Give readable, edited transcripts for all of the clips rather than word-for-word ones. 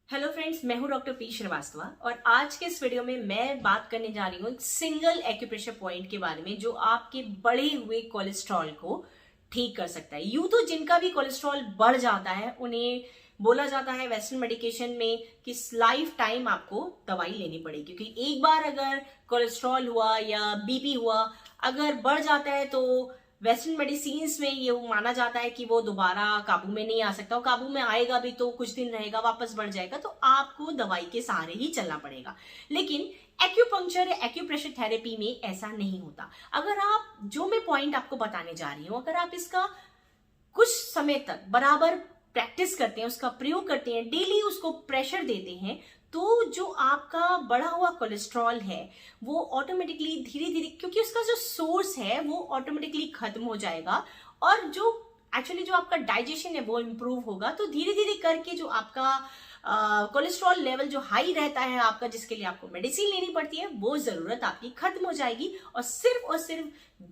Hello friends, मैं हूं doctor P Srivastava और आज के इस वीडियो में मैं बात करने जा रही हूं एक सिंगल एक्यूप्रेशर पॉइंट के बारे में जो आपके बढ़े हुए कोलेस्ट्रॉल को ठीक कर सकता है। यूं तो जिनका भी कोलेस्ट्रॉल बढ़ जाता है उन्हें बोला जाता है वेस्टर्न मेडिकेशन में कि लाइफ टाइम आपको दवाई लेनी पड़ेगी, क्योंकि एक बार अगर कोलेस्ट्रॉल हुआ या बीपी हुआ अगर बढ़ जाता है तो वेस्टर्न मेडिसिन में ये माना जाता है कि वो दोबारा काबू में नहीं आ सकता, और काबू में आएगा भी तो कुछ दिन रहेगा, वापस बढ़ जाएगा, तो आपको दवाई के सहारे ही चलना पड़ेगा। लेकिन एक्यूपंक्चर या एक्यूप्रेशर थेरेपी में ऐसा नहीं होता। अगर आप जो मैं पॉइंट आपको बताने जा रही हूं, अगर आप इसका कुछ समय तक बराबर प्रैक्टिस करते हैं, उसका प्रयोग करते हैं, डेली उसको प्रेशर देते हैं, तो जो आपका बढ़ा हुआ कोलेस्ट्रॉल है वो ऑटोमेटिकली धीरे धीरे, क्योंकि उसका जो सोर्स है वो ऑटोमेटिकली खत्म हो जाएगा और जो एक्चुअली जो आपका डाइजेशन है वो इम्प्रूव होगा। तो धीरे धीरे करके जो आपका कोलेस्ट्रॉल लेवल जो हाई रहता है आपका, जिसके लिए आपको मेडिसिन लेनी पड़ती है, वो जरूरत आपकी खत्म हो जाएगी और सिर्फ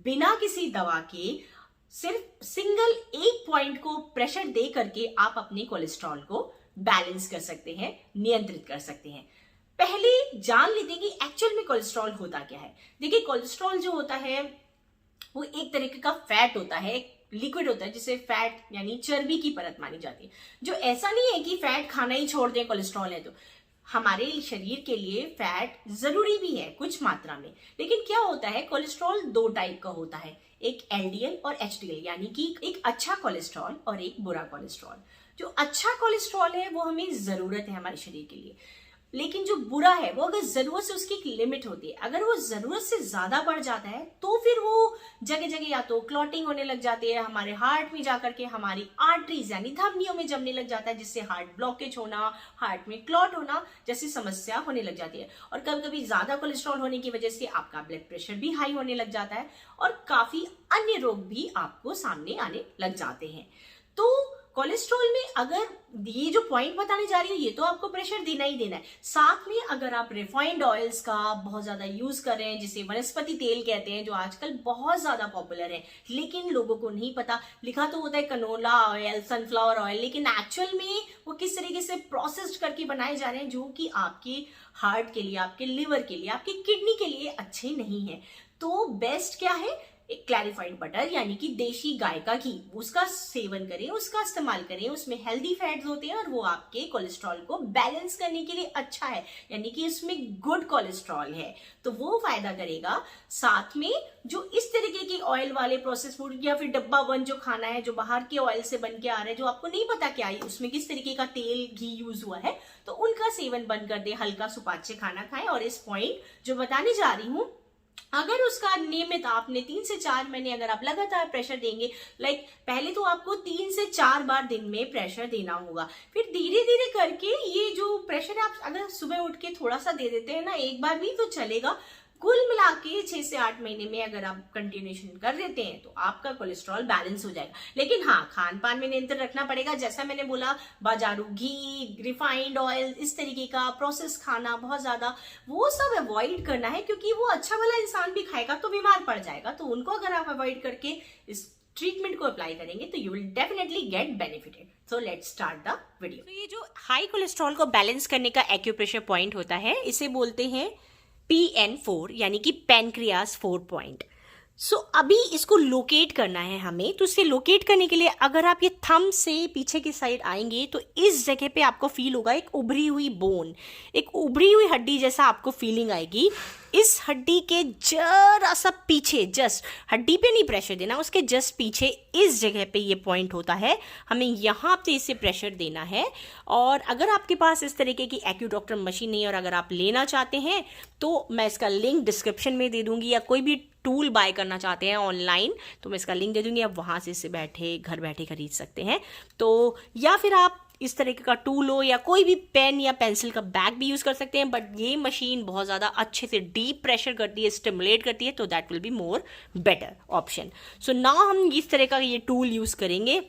बिना किसी दवा के सिर्फ सिंगल एक पॉइंट को प्रेशर दे करके आप अपने कोलेस्ट्रॉल को बैलेंस कर सकते हैं, नियंत्रित कर सकते हैं। पहले जान लेते हैं कि एक्चुअल में कोलेस्ट्रॉल होता क्या है। देखिए, कोलेस्ट्रॉल जो होता है वो एक तरीके का फैट होता है, लिक्विड होता है, जिसे फैट यानी चर्बी की परत मानी जाती है। जो ऐसा नहीं है कि फैट खाना ही छोड़ दें कोलेस्ट्रॉल है तो। हमारे शरीर के लिए फैट जरूरी भी है कुछ मात्रा में, लेकिन क्या होता है, कोलेस्ट्रॉल दो टाइप का होता है, एक एलडीएल और एचडीएल, यानी कि एक अच्छा कोलेस्ट्रॉल और एक बुरा कोलेस्ट्रॉल। जो अच्छा कोलेस्ट्रॉल है वो हमें जरूरत है हमारे शरीर के लिए, लेकिन जो बुरा है वो अगर जरूरत से, उसकी एक लिमिट होती है, अगर वो जरूरत से ज्यादा बढ़ जाता है तो फिर वो जगह जगह या तो क्लॉटिंग होने लग जाती है, हमारे हार्ट में जाकर के हमारी आर्टरीज यानी धमनियों में जमने लग जाता है, जिससे हार्ट ब्लॉकेज होना, हार्ट में क्लॉट होना जैसी समस्या होने लग जाती है। और कभी कभी ज्यादा कोलेस्ट्रॉल होने की वजह से आपका ब्लड प्रेशर भी हाई होने लग जाता है और काफी अन्य रोग भी आपको सामने आने लग जाते हैं। तो कोलेस्ट्रॉल में अगर ये जो पॉइंट बताने जा रही हूँ, ये तो आपको प्रेशर देना ही देना है। साथ में अगर आप रिफाइंड ऑयल्स का बहुत ज्यादा यूज कर रहे हैं, जिसे वनस्पति तेल कहते हैं, जो आजकल बहुत ज्यादा पॉपुलर है, लेकिन लोगों को नहीं पता, लिखा तो होता है कनोला ऑयल, सनफ्लावर ऑयल, लेकिन एक्चुअल में वो किस तरीके से प्रोसेस्ड करके बनाए जा रहे हैं, जो कि आपके हार्ट के लिए, आपके लिवर के लिए, आपकी किडनी के लिए अच्छे नहीं है। तो बेस्ट क्या है, एक क्लैरिफाइड बटर यानी कि देशी गाय का घी, उसका सेवन करें, उसका इस्तेमाल करें। उसमें हेल्दी फैट्स होते हैं और वो आपके कोलेस्ट्रॉल को बैलेंस करने के लिए अच्छा है, यानी कि इसमें गुड कोलेस्ट्रॉल है, तो वो फायदा करेगा। साथ में जो इस तरीके के ऑयल वाले प्रोसेस फूड या फिर डब्बा बंद जो खाना है, जो बाहर के ऑयल से बन के आ रहा है, जो आपको नहीं पता क्या है उसमें किस तरीके का तेल घी यूज हुआ है, तो उनका सेवन बंद कर दे, हल्का सुपाच्य खाना खाएं। और इस पॉइंट जो बताने जा रही हूँ, अगर उसका नियमित आपने 3 से 4 महीने अगर आप लगातार प्रेशर देंगे, पहले तो आपको 3 से 4 बार दिन में प्रेशर देना होगा, फिर धीरे धीरे करके ये जो प्रेशर आप अगर सुबह उठ के थोड़ा सा दे देते हैं ना, एक बार भी तो चलेगा। कुल मिला के 6 से 8 महीने में अगर आप कंटिन्यूएशन कर देते हैं तो आपका कोलेस्ट्रॉल बैलेंस हो जाएगा। लेकिन हाँ, खान पान में नियंत्रण रखना पड़ेगा। जैसा मैंने बोला, बाजारू घी, रिफाइंड ऑयल, इस तरीके का प्रोसेस खाना बहुत ज्यादा वो सब अवॉइड करना है, क्योंकि वो अच्छा वाला इंसान भी खाएगा तो बीमार पड़ जाएगा। तो उनको अगर आप अवॉइड करके इस ट्रीटमेंट को अप्लाई करेंगे तो you will definitely get benefited. So let's start the video. तो ये जो हाई कोलेस्ट्रॉल को बैलेंस करने का एक्यूप्रेशर पॉइंट होता है, इसे बोलते हैं PN4 यानी कि पैनक्रियास 4 पॉइंट। सो अभी इसको लोकेट करना है हमें। तो इसे लोकेट करने के लिए अगर आप ये थंब से पीछे की साइड आएंगे तो इस जगह पे आपको फील होगा एक उभरी हुई बोन, एक उभरी हुई हड्डी जैसा आपको फीलिंग आएगी। इस हड्डी के जरा सा पीछे, जस्ट हड्डी पे नहीं प्रेशर देना, उसके जस्ट पीछे इस जगह पे ये पॉइंट होता है, हमें यहाँ पे इसे प्रेशर देना है। और अगर आपके पास इस तरीके की एक्यूडॉक्टर मशीन नहीं है और अगर आप लेना चाहते हैं तो मैं इसका लिंक डिस्क्रिप्शन में दे दूंगी, या कोई भी टूल बाय करना चाहते हैं ऑनलाइन तो मैं इसका लिंक दे दूंगी, आप वहां से इसे घर बैठे खरीद सकते हैं। तो या फिर आप इस तरीके का टूल हो या कोई भी पेन या पेंसिल का बैग भी यूज कर सकते हैं, बट ये मशीन बहुत ज्यादा अच्छे से डीप प्रेशर करती है, स्टिमुलेट करती है, तो that will be more better option. So now हम इस तरह का ये टूल यूज करेंगे।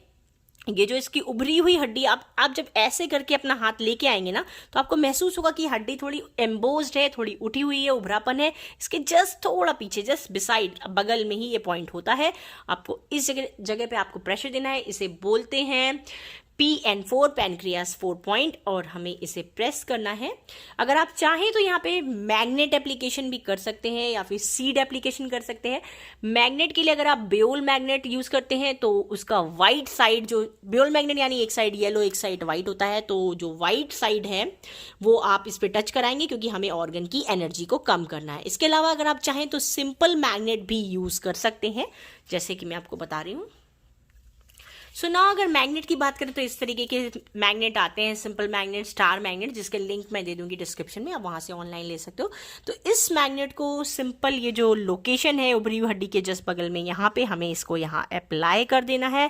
ये जो इसकी उभरी हुई हड्डी, आप जब ऐसे करके अपना हाथ लेके आएंगे ना तो आपको महसूस होगा कि हड्डी थोड़ी एम्बोज्ड है, थोड़ी उठी हुई है, उभरापन है। इसके जस्ट थोड़ा पीछे, जस्ट बिसाइड, बगल में ही ये पॉइंट होता है। आपको इस जगह पे आपको प्रेशर देना है। इसे बोलते हैं PN4 पैनक्रियास 4 पॉइंट, और हमें इसे प्रेस करना है। अगर आप चाहें तो यहाँ पे मैग्नेट एप्लीकेशन भी कर सकते हैं या फिर सीड एप्लीकेशन कर सकते हैं। मैग्नेट के लिए अगर आप बेओल मैग्नेट यूज करते हैं तो उसका वाइट साइड, जो बेओल मैग्नेट यानी एक साइड येलो एक साइड वाइट होता है, तो जो वाइट साइड है वो आप इस पे टच कराएंगे क्योंकि हमें ऑर्गन की एनर्जी को कम करना है। इसके अलावा अगर आप चाहें तो सिंपल मैग्नेट भी यूज कर सकते हैं, जैसे कि मैं आपको बता रही हूँ। सो ना अगर मैग्नेट की बात करें तो इस तरीके के मैग्नेट आते हैं, सिंपल मैग्नेट, स्टार मैग्नेट, जिसके लिंक मैं दे दूंगी डिस्क्रिप्शन में, आप वहां से ऑनलाइन ले सकते हो। तो इस मैग्नेट को सिंपल, ये जो लोकेशन है उभरी हुई हड्डी के जस्ट बगल में, यहाँ पे हमें इसको यहाँ अप्लाई कर देना है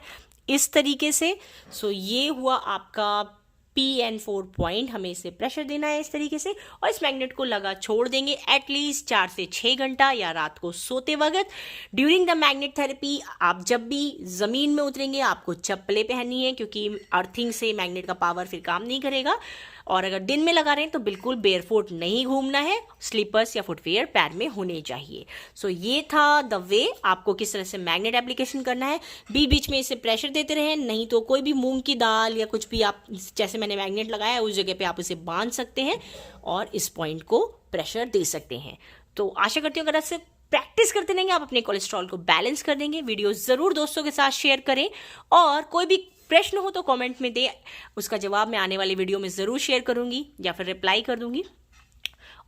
इस तरीके से। सो ये हुआ आपका PN4 पॉइंट, हमें इसे प्रेशर देना है इस तरीके से, और इस मैग्नेट को लगा छोड़ देंगे एटलीस्ट 4 से 6 घंटा, या रात को सोते वक्त। ड्यूरिंग द मैग्नेट थेरेपी आप जब भी ज़मीन में उतरेंगे आपको चप्पलें पहननी है, क्योंकि अर्थिंग से मैग्नेट का पावर फिर काम नहीं करेगा। और अगर दिन में लगा रहे हैं तो बिल्कुल बेयरफुट नहीं घूमना है, स्लीपर्स या फुटवेयर पैर में होने चाहिए। सो ये था द वे आपको किस तरह से मैग्नेट एप्लीकेशन करना है। बीच बीच में इसे प्रेशर देते रहें, नहीं तो कोई भी मूंग की दाल या कुछ भी आप, जैसे मैंने मैग्नेट लगाया है उस जगह पे आप उसे बांध सकते हैं और इस पॉइंट को प्रेशर दे सकते हैं। तो आशा करती हूँ अगर ऐसे प्रैक्टिस करते रहेंगे आप अपने कोलेस्ट्रॉल को बैलेंस कर देंगे। वीडियो ज़रूर दोस्तों के साथ शेयर करें, और कोई भी प्रश्न हो तो कमेंट में दे, उसका जवाब मैं आने वाली वीडियो में ज़रूर शेयर करूंगी या फिर रिप्लाई कर दूंगी।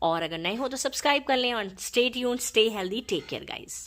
और अगर नहीं हो तो सब्सक्राइब कर लें, और stay tuned, stay healthy, take care guys.